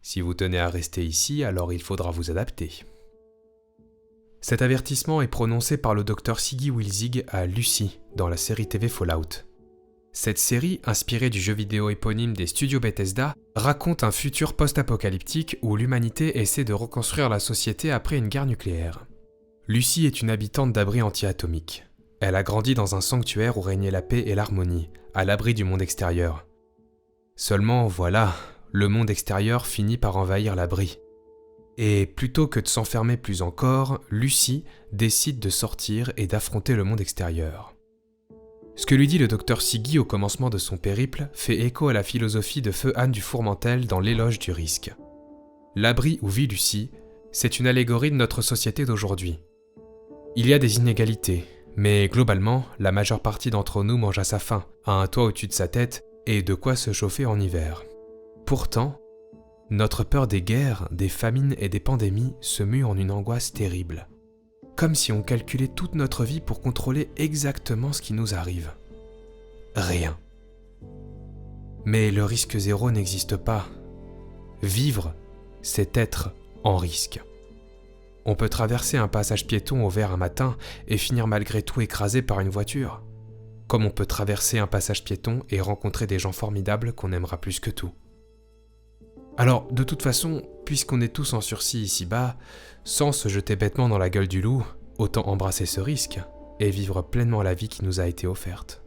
Si vous tenez à rester ici, alors il faudra vous adapter. » Cet avertissement est prononcé par le Dr Siggy Wilzig à Lucy dans la série TV Fallout. Cette série, inspirée du jeu vidéo éponyme des studios Bethesda, raconte un futur post-apocalyptique où l'humanité essaie de reconstruire la société après une guerre nucléaire. Lucy est une habitante d'abri anti-atomique. Elle a grandi dans un sanctuaire où régnait la paix et l'harmonie, à l'abri du monde extérieur. Seulement, voilà, le monde extérieur finit par envahir l'abri. Et plutôt que de s'enfermer plus encore, Lucy décide de sortir et d'affronter le monde extérieur. Ce que lui dit le Dr Siggy au commencement de son périple fait écho à la philosophie de feu Anne du Fourmentel dans L'éloge du risque. L'abri où vit Lucy, c'est une allégorie de notre société d'aujourd'hui. Il y a des inégalités, mais globalement, la majeure partie d'entre nous mange à sa faim, a un toit au-dessus de sa tête et de quoi se chauffer en hiver. Pourtant, notre peur des guerres, des famines et des pandémies se mue en une angoisse terrible. Comme si on calculait toute notre vie pour contrôler exactement ce qui nous arrive. Rien. Mais le risque zéro n'existe pas. Vivre, c'est être en risque. On peut traverser un passage piéton au vert un matin et finir malgré tout écrasé par une voiture. Comme on peut traverser un passage piéton et rencontrer des gens formidables qu'on aimera plus que tout. Alors, de toute façon, puisqu'on est tous en sursis ici-bas, sans se jeter bêtement dans la gueule du loup, autant embrasser ce risque et vivre pleinement la vie qui nous a été offerte.